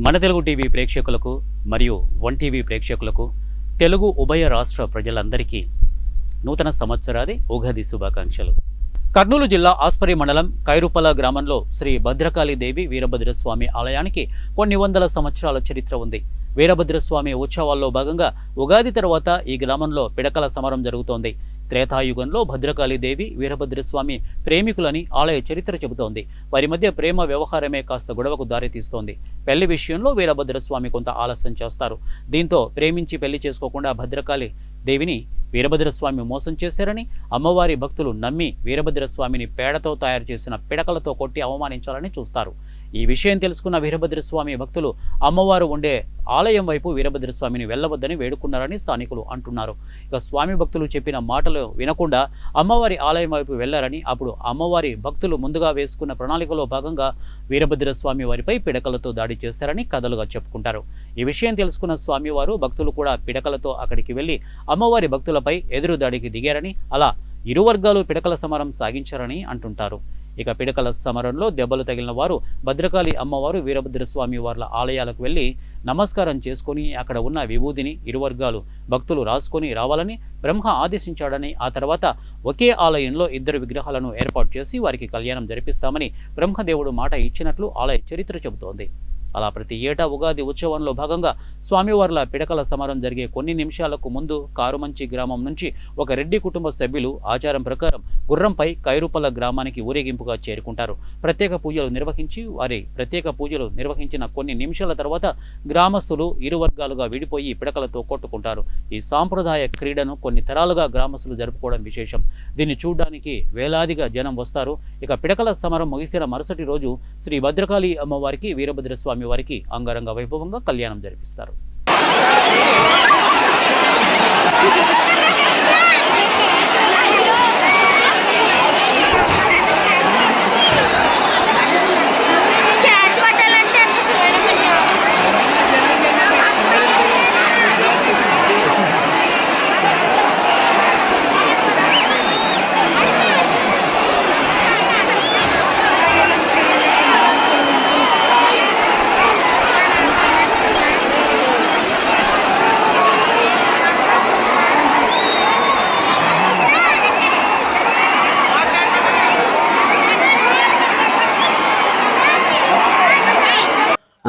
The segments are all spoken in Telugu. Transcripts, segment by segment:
మన తెలుగు టీవీ ప్రేక్షకులకు మరియు వన్ టీవీ ప్రేక్షకులకు తెలుగు ఉభయ రాష్ట్ర ప్రజలందరికీ నూతన సంవత్సరాది ఉగాది శుభాకాంక్షలు. కర్నూలు జిల్లా ఆస్పరి మండలం కైరుపల గ్రామంలో శ్రీ భద్రకాళీదేవి వీరభద్రస్వామి ఆలయానికి కొన్ని వందల సంవత్సరాల చరిత్ర ఉంది. వీరభద్రస్వామి ఉత్సవాల్లో భాగంగా ఉగాది తర్వాత ఈ గ్రామంలో పిడకల సమరం జరుగుతోంది. త్రేతాయుగంలో భద్రకాళీదేవి వీరభద్రస్వామి ప్రేమికులని ఆలయ చరిత్ర చెబుతోంది. వారి మధ్య ప్రేమ వ్యవహారమే కాస్త గొడవకు దారితీస్తోంది. పెళ్లి విషయంలో వీరభద్రస్వామి కొంత ఆలస్యం చేస్తారు. దీంతో ప్రేమించి పెళ్లి చేసుకోకుండా భద్రకాళి దేవిని వీరభద్రస్వామి మోసం చేశారని అమ్మవారి భక్తులు నమ్మి వీరభద్రస్వామిని పేడతో తయారు చేసిన పిడకలతో కొట్టి అవమానించాలని చూస్తారు. ఈ విషయం తెలుసుకున్న వీరభద్రస్వామి భక్తులు అమ్మవారు ఉండే ఆలయం వైపు వీరభద్రస్వామిని వెళ్ళవద్దని వేడుకున్నారని స్థానికులు అంటున్నారు. ఇక స్వామి భక్తులు చెప్పిన మాటలు వినకుండా అమ్మవారి ఆలయం వైపు వెళ్లారని, అప్పుడు అమ్మవారి భక్తులు ముందుగా వేసుకున్న ప్రణాళికలో భాగంగా వీరభద్రస్వామి వారిపై పిడకలతో దాడి చేస్తారని కథలుగా చెప్పుకుంటారు. ఈ విషయం తెలుసుకున్న స్వామివారు భక్తులు కూడా పిడకలతో అక్కడికి వెళ్లి అమ్మవారి భక్తులపై ఎదురు దాడికి దిగారని, అలా ఇరు వర్గాలు పిడకల సమరం సాగించారని అంటుంటారు. ఇక పిడకల సమరంలో దెబ్బలు తగిలిన వారు భద్రకాళి అమ్మవారు వీరభద్రస్వామి వార్ల ఆలయాలకు వెళ్లి నమస్కారం చేసుకుని అక్కడ ఉన్న విభూదిని ఇరు వర్గాలు భక్తులు రాసుకొని రావాలని బ్రహ్మ ఆదేశించాడని, ఆ తర్వాత ఒకే ఆలయంలో 2 విగ్రహాలను ఏర్పాటు చేసి వారికి కళ్యాణం జరిపిస్తామని బ్రహ్మదేవుడు మాట ఇచ్చినట్లు ఆలయ చరిత్ర చెబుతోంది. అలా ప్రతి ఏటా ఉగాది ఉత్సవంలో భాగంగా స్వామివార్ల పిడకల సమరం జరిగే కొన్ని నిమిషాలకు ముందు కారుమంచి గ్రామం నుంచి ఒక రెడ్డి కుటుంబ సభ్యులు ఆచారం ప్రకారం గుర్రంపై కైరుపల గ్రామానికి ఊరేగింపుగా చేరుకుంటారు. ప్రత్యేక పూజలు నిర్వహించిన కొన్ని నిమిషాల తర్వాత గ్రామస్తులు ఇరు వర్గాలుగా విడిపోయి పిడకలతో కొట్టుకుంటారు. ఈ సాంప్రదాయ క్రీడను కొన్ని తరాలుగా గ్రామస్తులు జరుపుకోవడం విశేషం. దీన్ని చూడడానికి వేలాదిగా జనం వస్తారు. ఇక పిడకల సమరం ముగిసిన మరుసటి రోజు శ్రీ భద్రకాళి అమ్మవారికి వీరభద్రస్వామి వారికి అంగరంగ వైభవంగా కళ్యాణం జరిపిస్తారు.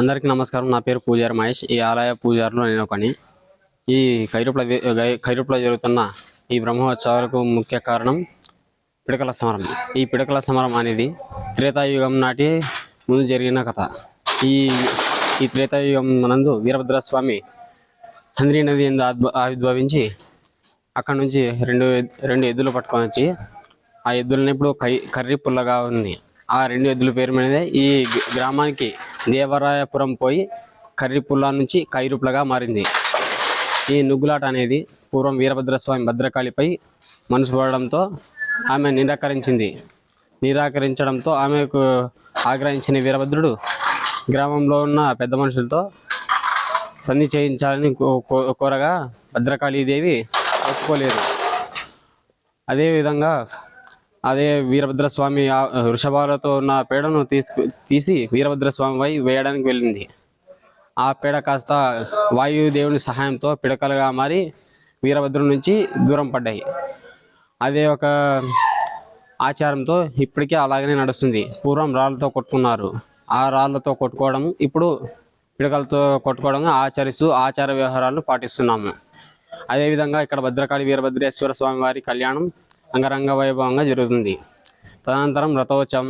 అందరికీ నమస్కారం. నా పేరు పూజారి మహేష్. ఈ ఆలయ పూజారిలో నేను ఒకని. ఈ కైరుపలో జరుగుతున్న ఈ బ్రహ్మోత్సవాలకు ముఖ్య కారణం పిడకల సమరం. ఈ పిడకల సమరం అనేది త్రేతాయుగం నాటి ముందు జరిగిన కథ. ఈ త్రేతాయుగం నందు వీరభద్రస్వామి హంద్రీ నది ఆవిర్భవించి అక్కడ నుంచి రెండు ఎద్దులు పట్టుకొని వచ్చి ఆ ఎద్దులని ఇప్పుడు కర్రీ పుల్లగా ఉంది. ఆ 2 ఎద్దుల పేరు మీదే ఈ గ్రామానికి దేవరాయపురం పోయి కర్రిపుల్ల నుంచి కైరుపులగా మారింది. ఈ నుగ్గులాట అనేది పూర్వం వీరభద్రస్వామి భద్రకాళిపై మనసు పడడంతో ఆమె నిరాకరించడంతో ఆమెకు ఆగ్రహించిన వీరభద్రుడు గ్రామంలో ఉన్న పెద్ద మనుషులతో సంధి చేయించాలని కోరగా భద్రకాళీదేవి ఒప్పుకోలేదు. అదే వీరభద్రస్వామి వృషభాలతో ఉన్న పేడను తీసి వీరభద్రస్వామిపై వేయడానికి వెళ్ళింది. ఆ పేడ కాస్త వాయుదేవుని సహాయంతో పిడకలుగా మారి వీరభద్రుడి నుంచి దూరం పడ్డాయి. అదే ఒక ఆచారంతో ఇప్పటికే అలాగనే నడుస్తుంది. పూర్వం రాళ్ళతో కొట్టుకున్నారు. ఆ రాళ్ళతో కొట్టుకోవడం ఇప్పుడు పిడకలతో కొట్టుకోవడం ఆచరిస్తూ ఆచార వ్యవహారాలను పాటిస్తున్నాము. అదేవిధంగా ఇక్కడ భద్రకాళి వీరభద్రేశ్వర స్వామి వారి కళ్యాణం అంగరంగ వైభవంగా జరుగుతుంది. తదనంతరం రథోత్సవం,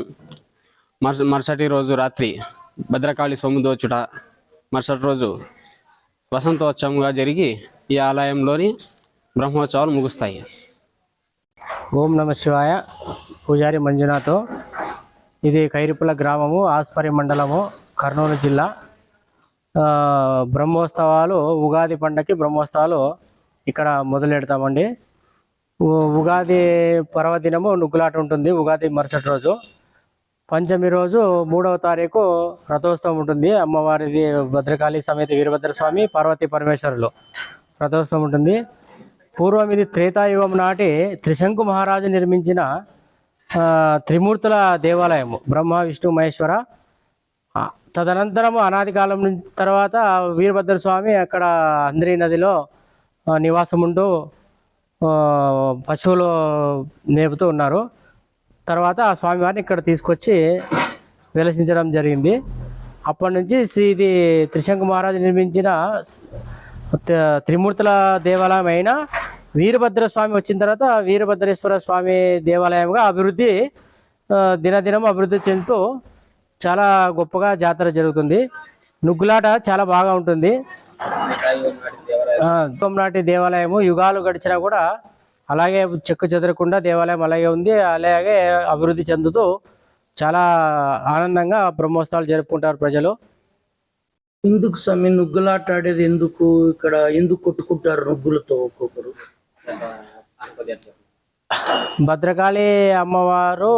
మరుసటి రోజు రాత్రి భద్రకాళి సొమ్ము దోచుట, మరుసటి రోజు వసంతోత్సవంగా జరిగి ఈ ఆలయంలోని బ్రహ్మోత్సవాలు ముగుస్తాయి. ఓం నమ శివాయ. పూజారి మంజునాథ్. ఇది కైరుపుల గ్రామము, ఆస్పరి మండలము, కర్నూలు జిల్లా. బ్రహ్మోత్సవాలు, ఉగాది పండగకి బ్రహ్మోత్సవాలు ఇక్కడ మొదలెడతామండి. ఉగాది పర్వదినము నుగ్గులాట ఉంటుంది. ఉగాది మరుసటి రోజు పంచమి రోజు 3వ తారీఖు రథోత్సవం ఉంటుంది. అమ్మవారిది భద్రకాళి సమేత వీరభద్రస్వామి పార్వతీ పరమేశ్వరులు రథోత్సవం ఉంటుంది. పూర్వం ఇది త్రేతాయుగం నాటి త్రిశంకు మహారాజు నిర్మించిన త్రిమూర్తుల దేవాలయము. బ్రహ్మ విష్ణు మహేశ్వర తదనంతరం అనాది కాలం నుంచి తర్వాత వీరభద్ర స్వామి అక్కడ అంద్రి నదిలో నివాసం ఉంటూ పశువులు మేపుతూ ఉన్నారు. తర్వాత ఆ స్వామివారిని ఇక్కడ తీసుకొచ్చి వెలసించడం జరిగింది. అప్పటి నుంచి ఇది త్రిశంకు మహారాజు నిర్మించిన త్రిమూర్తుల దేవాలయం అయిన వీరభద్ర స్వామి వచ్చిన తర్వాత వీరభద్రేశ్వర స్వామి దేవాలయంగా అభివృద్ధి దినదినం అభివృద్ధి చెందుతూ చాలా గొప్పగా జాతర జరుగుతుంది. నుగ్గులాట చాలా బాగా ఉంటుంది. నాటి దేవాలయము యుగాలు గడిచినా కూడా అలాగే చెక్కు చెదరకుండా దేవాలయం అలాగే ఉంది. అలాగే అభివృద్ధి చెందుతూ చాలా ఆనందంగా బ్రహ్మోత్సవాలు జరుపుకుంటారు ప్రజలు. ఎందుకు స్వామి నుగ్గులాట ఆడేది? ఎందుకు ఇక్కడ ఎందుకు కొట్టుకుంటారు నుగ్గులతో ఒక్కొక్కరు? భద్రకాళి అమ్మవారు